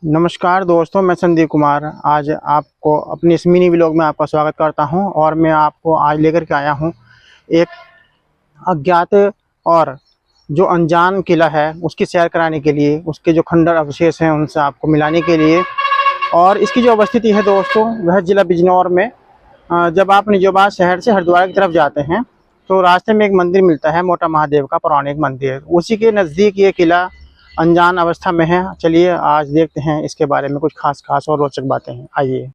नमस्कार दोस्तों, मैं संदीप कुमार आज आपको अपनी इस मिनी व्लॉग में आपका स्वागत करता हूं। और मैं आपको आज लेकर के आया हूं एक अज्ञात और जो अनजान किला है उसकी सैर कराने के लिए, उसके जो खंडर अवशेष हैं उनसे आपको मिलाने के लिए। और इसकी जो अवस्थिति है दोस्तों, वह जिला बिजनौर में जब आप निजोबाद शहर से हरिद्वार की तरफ जाते हैं तो रास्ते में एक मंदिर मिलता है, मोटा महादेव का पौराणिक मंदिर। उसी के नज़दीक ये किला अनजान अवस्था में है। चलिए आज देखते हैं इसके बारे में कुछ खास और रोचक बातें हैं। आइए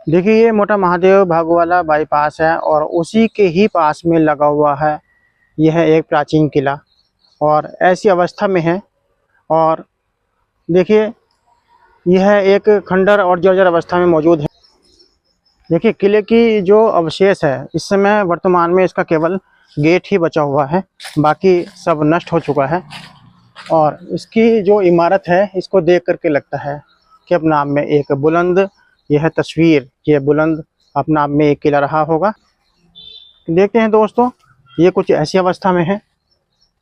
देखिए, ये मोटा महादेव भागोवाला बाईपास है और उसी के ही पास में लगा हुआ है यह एक प्राचीन किला और ऐसी अवस्था में है। और देखिए, यह एक खंडर और जर्जर अवस्था में मौजूद है। देखिए, किले की जो अवशेष है इस समय वर्तमान में इसका केवल गेट ही बचा हुआ है, बाकी सब नष्ट हो चुका है। और इसकी जो इमारत है इसको देख करके लगता है कि अपने आप में एक बुलंद यह तस्वीर, ये बुलंद अपने आप में एक किला रहा होगा। देखते हैं दोस्तों, ये कुछ ऐसी अवस्था में है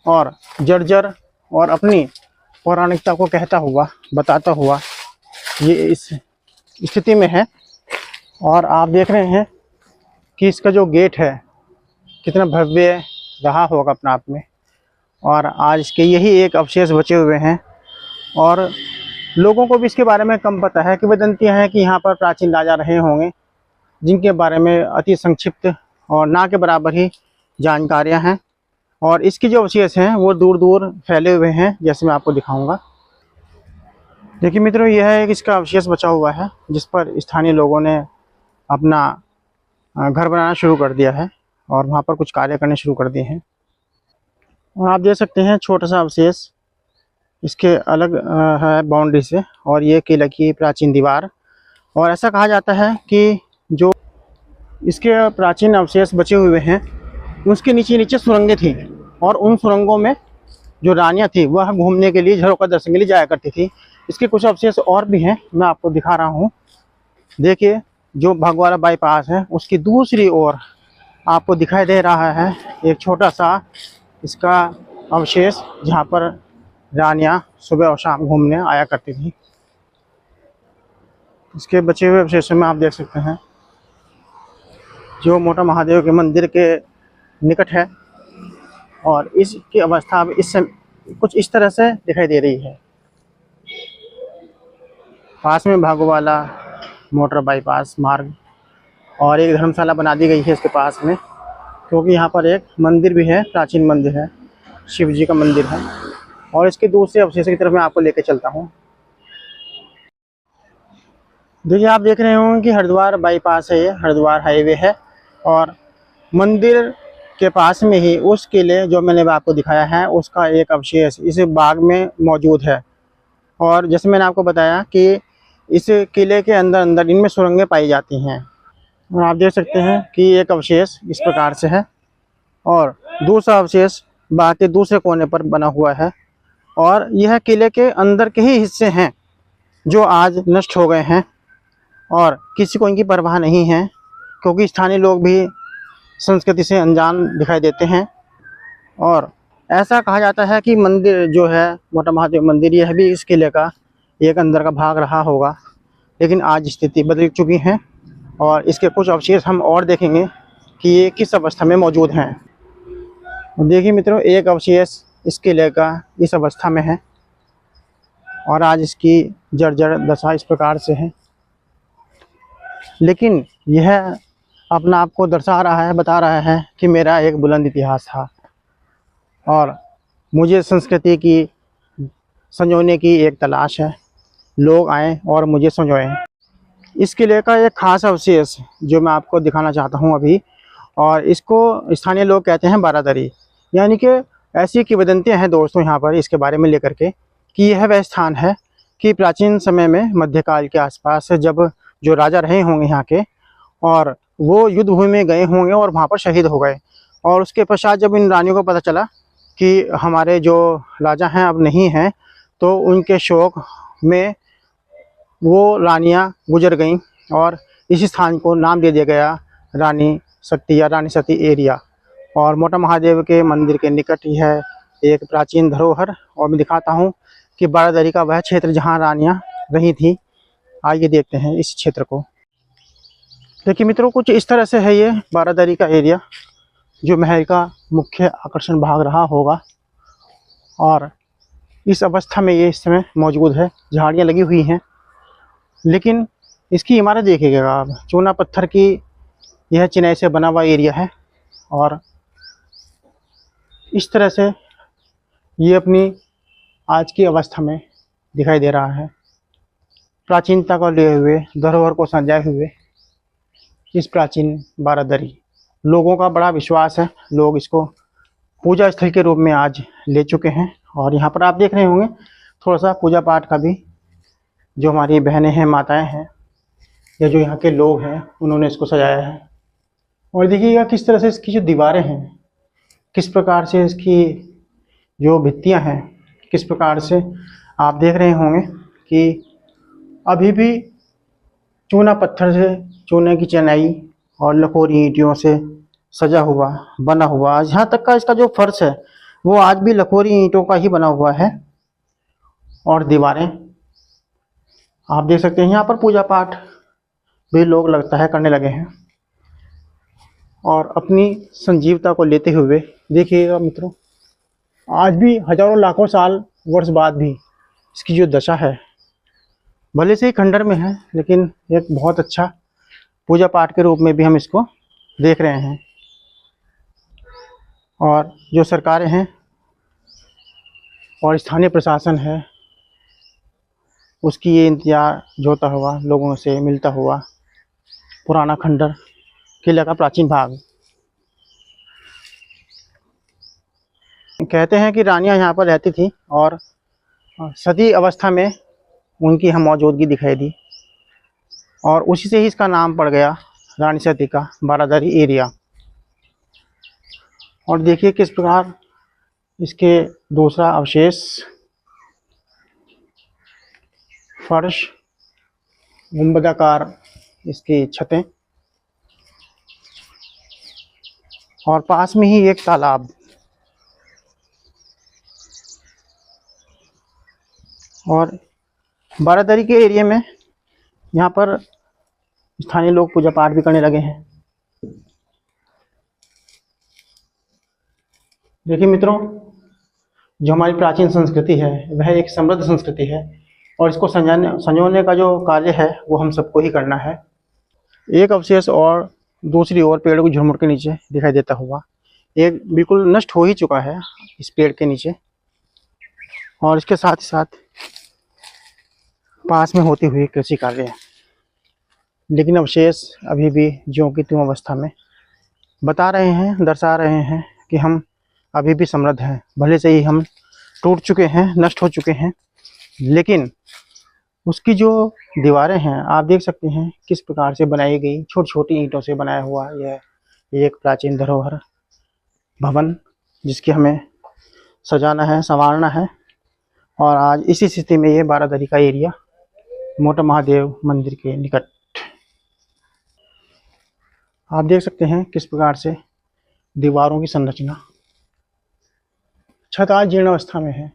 और जर्जर और अपनी पौराणिकता को कहता हुआ, बताता हुआ ये इस स्थिति में है। और आप देख रहे हैं कि इसका जो गेट है कितना भव्य रहा होगा अपने आप में। और आज इसके यही एक अवशेष बचे हुए हैं और लोगों को भी इसके बारे में कम पता है। कि वदंतियाँ हैं कि यहाँ पर प्राचीन राजा रहे होंगे, जिनके बारे में अति संक्षिप्त और ना के बराबर ही जानकारियाँ हैं। और इसके जो अवशेष हैं वो दूर दूर फैले हुए हैं, जैसे मैं आपको दिखाऊंगा। देखिए मित्रों, यह एक इसका अवशेष बचा हुआ है जिस पर स्थानीय लोगों ने अपना घर बनाना शुरू कर दिया है और वहाँ पर कुछ कार्य करने शुरू कर दिए हैं। और आप देख सकते हैं छोटा सा अवशेष इसके अलग है बाउंड्री से, और ये किले की प्राचीन दीवार। और ऐसा कहा जाता है कि जो इसके प्राचीन अवशेष बचे हुए हैं उसके नीचे नीचे सुरंगें थी और उन सुरंगों में जो रानियां थी वह घूमने के लिए, झरोखा दर्शन के लिए जाया करती थी। इसके कुछ अवशेष और भी हैं, मैं आपको दिखा रहा हूँ। देखिए, जो भागोवाला बाईपास है उसकी दूसरी ओर आपको दिखाई दे रहा है एक छोटा सा इसका अवशेष, जहाँ पर रानियां सुबह और शाम घूमने आया करती थी। इसके बचे हुए अवशेषों में आप देख सकते हैं जो मोटा महादेव के मंदिर के निकट है। और इसकी अवस्था अब इस समय कुछ इस तरह से दिखाई दे रही है। पास में भागोवाला मोटर बाईपास मार्ग और एक धर्मशाला बना दी गई है इसके पास में, क्योंकि यहाँ पर एक मंदिर भी है, प्राचीन मंदिर है, शिव जी का मंदिर है। और इसके दूसरे अवशेष की तरफ मैं आपको लेकर चलता हूँ। देखिए, आप देख रहे होंगे कि हरिद्वार बाईपास है, ये हरिद्वार हाईवे है और मंदिर के पास में ही उस किले जो मैंने आपको दिखाया है उसका एक अवशेष इस बाग में मौजूद है। और जैसे मैंने आपको बताया कि इस किले के अंदर अंदर इनमें सुरंगें पाई जाती हैं। और आप देख सकते हैं कि एक अवशेष इस प्रकार से है और दूसरा अवशेष बाग के दूसरे कोने पर बना हुआ है। और यह किले के अंदर के ही हिस्से हैं जो आज नष्ट हो गए हैं और किसी को इनकी परवाह नहीं है, क्योंकि स्थानीय लोग भी संस्कृति से अनजान दिखाई देते हैं। और ऐसा कहा जाता है कि मंदिर जो है मोटा महादेव मंदिर, यह भी इस किले का एक अंदर का भाग रहा होगा, लेकिन आज स्थिति बदल चुकी है। और इसके कुछ अवशेष हम और देखेंगे कि ये किस अवस्था में मौजूद हैं। देखिए मित्रों, एक अवशेष इस किले का इस अवस्था में है और आज इसकी जर्जर दशा इस प्रकार से है। लेकिन यह अपना आप को दर्शा रहा है, बता रहा है कि मेरा एक बुलंद इतिहास था और मुझे संस्कृति की संजोने की एक तलाश है। लोग आएँ और मुझे संजोएं। इस किले का एक खास अवशेष जो मैं आपको दिखाना चाहता हूं अभी, और इसको स्थानीय लोग कहते हैं बारादरी। यानी कि ऐसी किंवदंतियां हैं दोस्तों यहाँ पर इसके बारे में लेकर के कि यह वह स्थान है कि प्राचीन समय में मध्यकाल के आसपास जब जो राजा रहे होंगे यहाँ के, और वो युद्ध भूमि में गए होंगे और वहाँ पर शहीद हो गए। और उसके पश्चात जब इन रानियों को पता चला कि हमारे जो राजा हैं अब नहीं हैं, तो उनके शोक में वो रानियां गुजर गईं और इस स्थान को नाम दे दिया गया रानी शक्ति या रानी सती एरिया। और मोटा महादेव के मंदिर के निकट ही है एक प्राचीन धरोहर। और मैं दिखाता हूँ कि बारादरी का वह क्षेत्र जहाँ रानियाँ रही थी। आइए देखते हैं इस क्षेत्र को। देखिए मित्रों, कुछ इस तरह से है ये बारादरी का एरिया, जो महल का मुख्य आकर्षण भाग रहा होगा, और इस अवस्था में ये इस समय मौजूद है। झाड़ियाँ लगी हुई हैं, लेकिन इसकी इमारत देखिएगा आप, चूना पत्थर की यह चिनाई से बना हुआ एरिया है, और इस तरह से ये अपनी आज की अवस्था में दिखाई दे रहा है। प्राचीनता को लिए हुए, धरोहर को संजाए हुए इस प्राचीन बारादरी, लोगों का बड़ा विश्वास है। लोग इसको पूजा स्थल के रूप में आज ले चुके हैं। और यहाँ पर आप देख रहे होंगे थोड़ा सा पूजा पाठ का भी, जो हमारी बहनें हैं, माताएं हैं, या जो यहाँ के लोग हैं, उन्होंने इसको सजाया है। और देखिएगा किस तरह से इसकी जो दीवारें हैं, किस प्रकार से इसकी जो भित्तियाँ हैं, किस प्रकार से आप देख रहे होंगे कि अभी भी चूना पत्थर से, चूने की चिनाई और लकोरी ईंटों से सजा हुआ, बना हुआ, यहाँ तक का इसका जो फर्श है वो आज भी लकोरी ईंटों का ही बना हुआ है। और दीवारें आप देख सकते हैं, यहाँ पर पूजा पाठ भी लोग लगता है करने लगे हैं। और अपनी संजीवता को लेते हुए देखिएगा मित्रों, आज भी हजारों लाखों साल वर्ष बाद भी इसकी जो दशा है, भले से ही खंडर में है, लेकिन एक बहुत अच्छा पूजा पाठ के रूप में भी हम इसको देख रहे हैं। और जो सरकारें हैं और स्थानीय प्रशासन है, उसकी ये इंतजार होता हुआ, लोगों से मिलता हुआ पुराना खंडर किला का प्राचीन भाग। कहते हैं कि रानियां यहाँ पर रहती थी, और सती अवस्था में उनकी हम मौजूदगी दिखाई दी, और उसी से ही इसका नाम पड़ गया रानी सती का बारादरी एरिया। और देखिए किस प्रकार इसके दूसरा अवशेष, फर्श, गुंबदाकार इसकी छतें, और पास में ही एक तालाब। और बारादरी के एरिया में यहाँ पर स्थानीय लोग पूजा पाठ भी करने लगे हैं। देखिए मित्रों, जो हमारी प्राचीन संस्कृति है वह एक समृद्ध संस्कृति है, और इसको संजोने का जो कार्य है वो हम सबको ही करना है। एक अवशेष और दूसरी ओर पेड़ को झुरमुट के नीचे दिखाई देता हुआ, एक बिल्कुल नष्ट हो ही चुका है इस पेड़ के नीचे, और इसके साथ ही साथ पास में होती हुई कृषि कार्य है। लेकिन अवशेष अभी भी ज्यों की त्यों अवस्था में बता रहे हैं, दर्शा रहे हैं कि हम अभी भी समृद्ध हैं। भले से ही हम टूट चुके हैं, नष्ट हो चुके हैं, लेकिन उसकी जो दीवारें हैं आप देख सकते हैं किस प्रकार से बनाई गई, छोटी छोटी ईंटों से बनाया हुआ यह एक प्राचीन धरोहर भवन, जिसकी हमें सजाना है, संवारना है। और आज इसी स्थिति में ये बारादरी का एरिया मोटा महादेव मंदिर के निकट आप देख सकते हैं किस प्रकार से दीवारों की संरचना, छत आज जीर्ण अवस्था में है।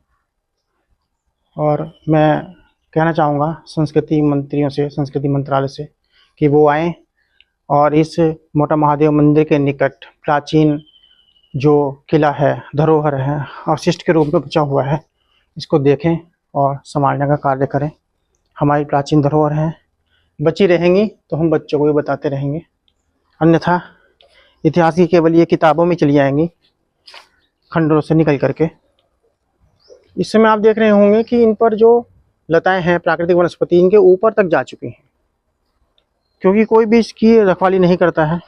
और मैं कहना चाहूँगा संस्कृति मंत्रियों से, संस्कृति मंत्रालय से, कि वो आएँ और इस मोटा महादेव मंदिर के निकट प्राचीन जो किला है, धरोहर है, अवशिष्ट के रूप में बचा हुआ है, इसको देखें और संभालने का कार्य करें। हमारी प्राचीन धरोहर है, बची रहेंगी तो हम बच्चों को भी बताते रहेंगे, अन्यथा इतिहास की केवल ये किताबों में चली जाएंगी, खंडरों से निकल करके। इस समय आप देख रहे होंगे कि इन पर जो लताएं हैं, प्राकृतिक वनस्पति, इनके ऊपर तक जा चुकी हैं, क्योंकि कोई भी इसकी रखवाली नहीं करता है,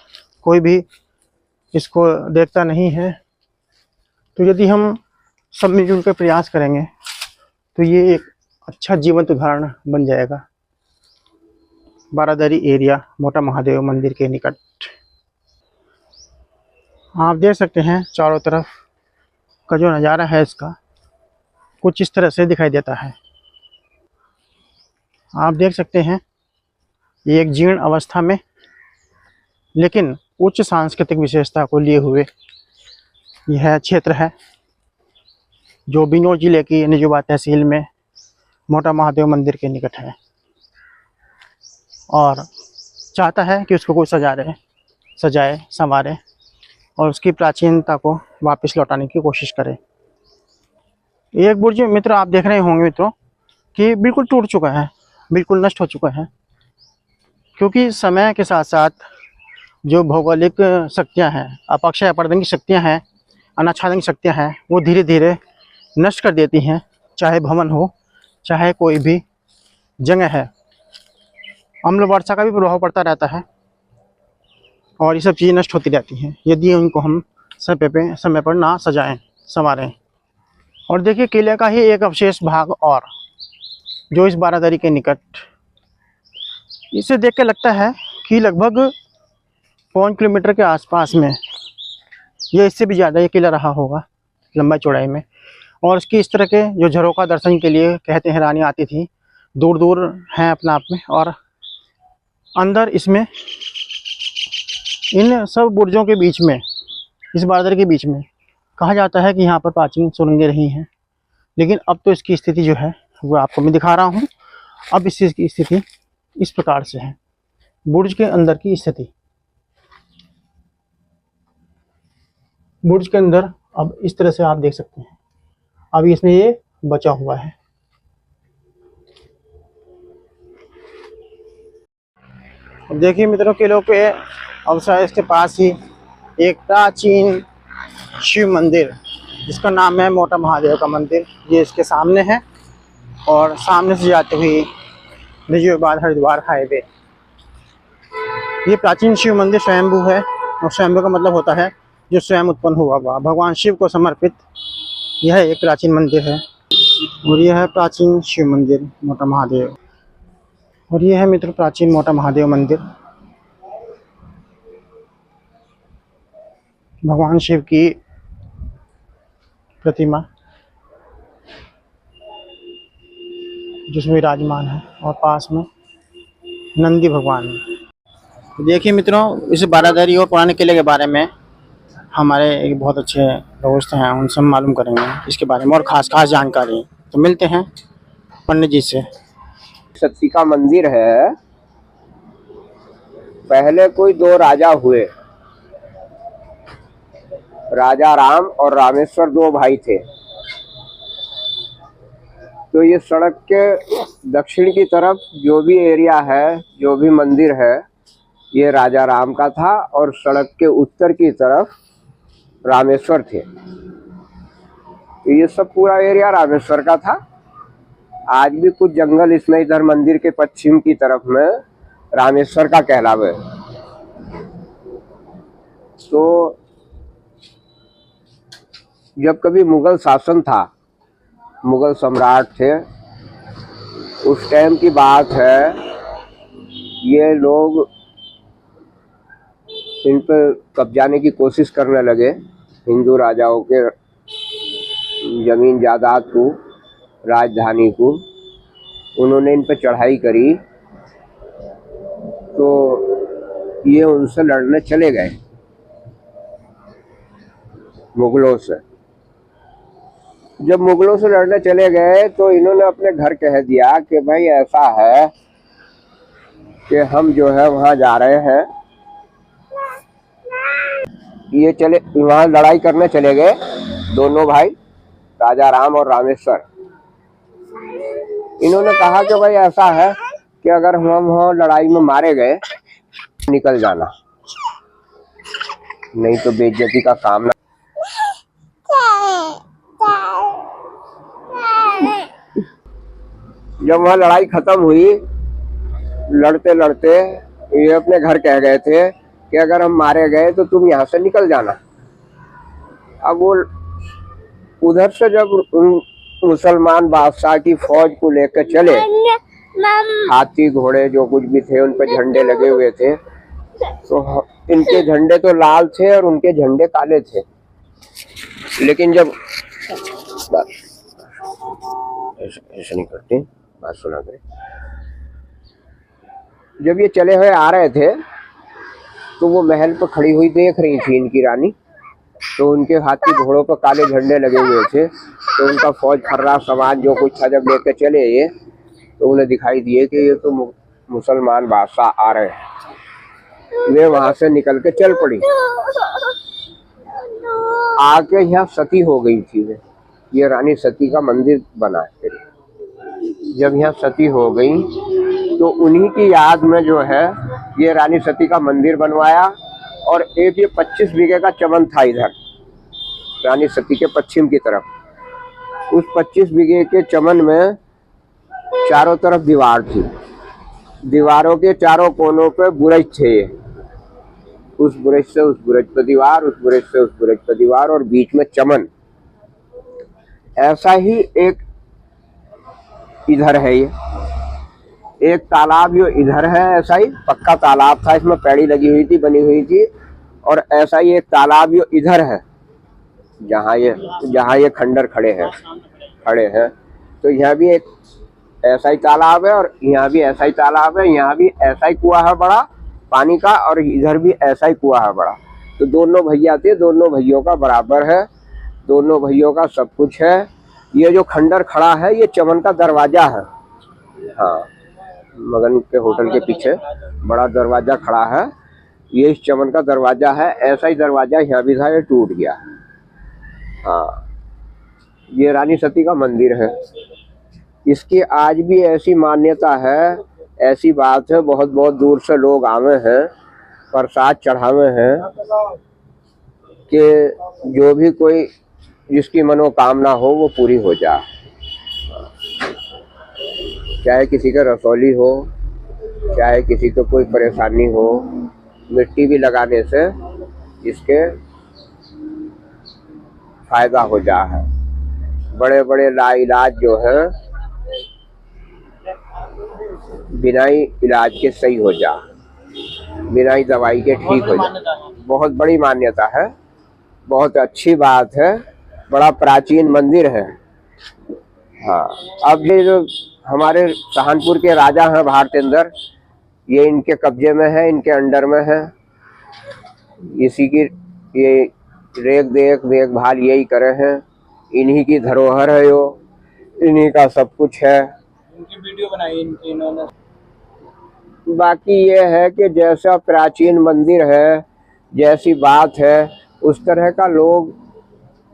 कोई भी इसको देखता नहीं है। तो यदि हम सब मिलजुल कर प्रयास करेंगे तो ये एक अच्छा जीवंत उदाहरण बन जाएगा। बारादरी एरिया मोटा महादेव मंदिर के निकट आप देख सकते हैं चारों तरफ का जो नज़ारा है इसका कुछ इस तरह से दिखाई देता है। आप देख सकते हैं ये एक जीर्ण अवस्था में लेकिन उच्च सांस्कृतिक विशेषता को लिए हुए यह क्षेत्र है, जो बिजनौर जिले की निजोबा तहसील में मोटा महादेव मंदिर के निकट है और चाहता है कि उसको कोई सजाए संवारे और उसकी प्राचीनता को वापस लौटाने की कोशिश करे। एक बुर्ज मित्र आप देख रहे होंगे मित्रों कि बिल्कुल टूट चुका है, बिल्कुल नष्ट हो चुका है, क्योंकि समय के साथ साथ जो भौगोलिक शक्तियां हैं, अपक्षय अपरदंगी शक्तियां हैं, अनाच्छादन शक्तियां हैं, वो धीरे धीरे नष्ट कर देती हैं। चाहे भवन हो, चाहे कोई भी जगह है, अम्ल वर्षा का भी प्रभाव पड़ता रहता है और ये सब चीज़ें नष्ट होती रहती हैं यदि उनको हम समय पर ना सजाएं संवारें। और देखिए किले का ही एक अवशेष भाग और जो इस बारादरी के निकट, इसे देख के लगता है कि लगभग 5 किलोमीटर के आसपास में या इससे भी ज़्यादा ये किला रहा होगा लंबाई चौड़ाई में। और इसकी इस तरह के जो झरोखा दर्शन के लिए कहते हैं रानी आती थी, दूर दूर हैं अपने आप में। और अंदर इसमें इन सब बुर्जों के बीच में, इस बारादरी के बीच में कहा जाता है कि यहाँ पर प्राचीन सुरंगें रही हैं। लेकिन अब तो इसकी स्थिति जो है वो आपको मैं दिखा रहा हूँ। अब इस चीज़ की स्थिति इस प्रकार से है, बुर्ज के अंदर की स्थिति। बुर्ज के अंदर अब इस तरह से आप देख सकते हैं, अभी इसमें ये बचा हुआ है। देखिए मित्रों, किलों के अवशेष के पास ही एक प्राचीन शिव मंदिर जिसका नाम है मोटा महादेव का मंदिर, ये इसके सामने है। और सामने से जाते हुए निजामाबाद हरिद्वार हाईवे। ये प्राचीन शिव मंदिर स्वयंभू है और स्वयंभू का मतलब होता है जो स्वयं उत्पन्न हुआ भगवान शिव को समर्पित यह एक प्राचीन मंदिर है। और यह है प्राचीन शिव मंदिर मोटा महादेव। और यह है मित्र प्राचीन मोटा महादेव मंदिर, भगवान शिव की प्रतिमा जिसमें विराजमान है और पास में नंदी भगवान है। देखिए मित्रों, इस बारादरी और पुराने किले के बारे में हमारे एक बहुत अच्छे दोस्त हैं, उनसे हम मालूम करेंगे इसके बारे में और खास जानकारी। तो मिलते हैं पंडित जी से। शक्ति का मंदिर है। पहले कोई 2 राजा हुए, राजा राम और रामेश्वर 2 भाई थे। तो ये सड़क के दक्षिण की तरफ जो भी एरिया है, जो भी मंदिर है, ये राजा राम का था और सड़क के उत्तर की तरफ रामेश्वर थे। तो ये सब पूरा एरिया रामेश्वर का था। आज भी कुछ जंगल इसमें इधर मंदिर के पश्चिम की तरफ में रामेश्वर का कहलावे। तो जब कभी मुगल शासन था, मुगल सम्राट थे, उस टाइम की बात है, ये लोग इन पर कब्जाने की कोशिश करने लगे। हिंदू राजाओं के जमीन जायदाद को, राजधानी को उन्होंने इन पर चढ़ाई करी। तो ये उनसे लड़ने चले गए मुगलों से। जब मुगलों से लड़ने चले गए तो इन्होंने अपने घर कह दिया कि भाई ऐसा है कि हम जो है वहां जा रहे हैं। ये चले वहां लड़ाई करने चले गए दोनों भाई, राजा राम और रामेश्वर। इन्होंने कहा कि भाई ऐसा है कि अगर हम वहां लड़ाई में मारे गए, निकल जाना, नहीं तो बेइज्जती का सामना। जब वहां लड़ाई खत्म हुई, लड़ते लड़ते ये अपने घर कह गए थे कि अगर हम मारे गए तो तुम यहाँ से निकल जाना। अब वो उधर से जब मुसलमान बादशाह की फौज को लेकर चले, हाथी घोड़े जो कुछ भी थे उन पर झंडे लगे हुए थे। तो इनके झंडे तो लाल थे और उनके झंडे काले थे। लेकिन जब ऐसा नहीं करते, बात सुना करें। जब ये चले हुए आ रहे थे तो वो महल पर खड़ी हुई देख रही थी इनकी रानी। तो उनके हाथी घोड़ों पर काले झंडे लगे हुए थे। तो उनका फौज फर्रा सामान जो कुछ था जब लेके चले ये, तो उन्हें दिखाई दिए कि ये तो मुसलमान बादशाह आ रहे हैं। वे वहां से निकल के चल पड़ी, आके यहाँ सती हो गई थी। ये रानी सती का मंदिर बना है। जब यहाँ सती हो गई तो उन्हीं की याद में जो है ये रानी सती का मंदिर बनवाया। और एक ये 25 बीघे का चमन था इधर रानी सती के पश्चिम की तरफ। उस 25 बीघे के चमन में चारों तरफ दीवार थी, दीवारों के चारों कोनों पे बुरज थे। उस बुरज से उस बुरज पर दीवार, उस बुरज से उस बुरज पर दीवार, और बीच में चमन। ऐसा ही एक इधर है, ये एक तालाब जो इधर है, ऐसा ही पक्का तालाब था, इसमें पैड़ी लगी हुई थी, बनी हुई थी। और ऐसा ही एक तालाब जो इधर है, जहाँ ये खंडर खड़े हैं, तो यहाँ भी एक ऐसा ही तालाब है, और यहाँ भी ऐसा ही तालाब है। यहाँ भी ऐसा ही कुआं है बड़ा पानी का, और इधर भी ऐसा ही कुआं है बड़ा। तो दोनों भैया थे, दोनों भैयों का बराबर है, दोनों भैयों का सब कुछ है। ये जो खंडर खड़ा है ये चमन का दरवाजा है। हाँ, मगन के होटल के पीछे बड़ा दरवाजा खड़ा है, ये इस चमन का दरवाजा है। ऐसा ही दरवाजा यहाँ भी था, ये टूट गया। हाँ, ये रानी सती का मंदिर है। इसकी आज भी ऐसी मान्यता है, ऐसी बात है, बहुत बहुत दूर से लोग आवे हैं, प्रसाद चढ़ावे हैं कि जो भी कोई जिसकी मनोकामना हो वो पूरी हो जाए। चाहे किसी का रसौली हो, चाहे किसी को कोई परेशानी हो, मिट्टी भी लगाने से इसके फायदा हो जा है। बड़े बड़े लाइलाज जो है बिना ही इलाज के सही हो जा, बिना ही दवाई के ठीक हो जा। बहुत बड़ी मान्यता है, बहुत अच्छी बात है, बड़ा प्राचीन मंदिर है। हाँ, अब ये जो हमारे सहारनपुर के राजा हैं भारतेंद्र, ये इनके कब्जे में है, इनके अंडर में है। इसी की ये देखभाल यही करे हैं, इन्हीं की धरोहर है, यो इन्हीं का सब कुछ है। इनकी वीडियो बनाई इन्होंने। बाकी ये है कि जैसा प्राचीन मंदिर है, जैसी बात है, उस तरह का लोग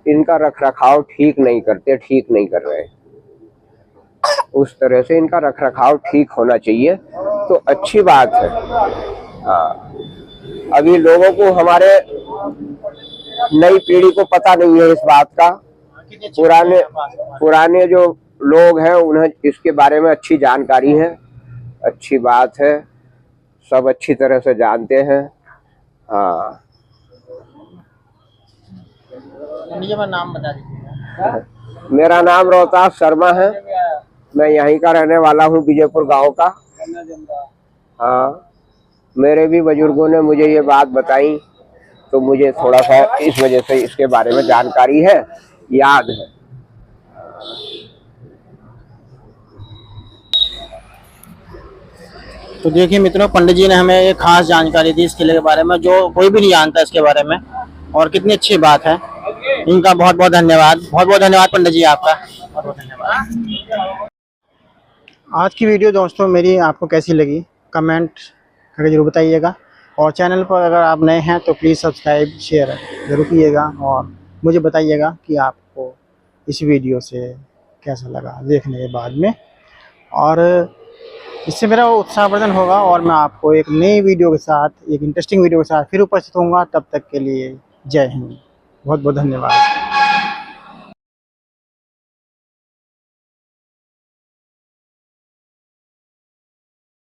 इनका रखरखाव ठीक नहीं करते, ठीक नहीं कर रहे। उस तरह से इनका रखरखाव ठीक होना चाहिए तो अच्छी बात है। हाँ, अभी लोगों को, हमारे नई पीढ़ी को पता नहीं है इस बात का। पुराने जो लोग हैं उन्हें इसके बारे में अच्छी जानकारी है, अच्छी बात है, सब अच्छी तरह से जानते हैं। हाँ, नाम बता दीजिए। मेरा नाम रोहतास शर्मा है, मैं यहीं का रहने वाला हूँ, विजयपुर गांव का। हाँ, मेरे भी बुजुर्गों ने मुझे ये बात बताई, तो मुझे थोड़ा सा इस वजह से इसके बारे में जानकारी है, याद है। तो देखिए मित्रों, पंडित जी ने हमें एक खास जानकारी दी इस किले के बारे में, जो कोई भी नहीं जानता इसके बारे में, और कितनी अच्छी बात है। इनका बहुत बहुत धन्यवाद, बहुत बहुत धन्यवाद पंडित जी, आपका बहुत बहुत धन्यवाद। आज की वीडियो दोस्तों मेरी आपको कैसी लगी कमेंट करके जरूर बताइएगा, और चैनल पर अगर आप नए हैं तो प्लीज़ सब्सक्राइब शेयर ज़रूर कीजिएगा, और मुझे बताइएगा कि आपको इस वीडियो से कैसा लगा देखने के बाद में, और इससे मेरा उत्साहवर्धन होगा, और मैं आपको एक नई वीडियो के साथ, एक इंटरेस्टिंग वीडियो के साथ फिर उपस्थित होऊंगा। तब तक के लिए जय हिंद, बहुत बहुत धन्यवाद।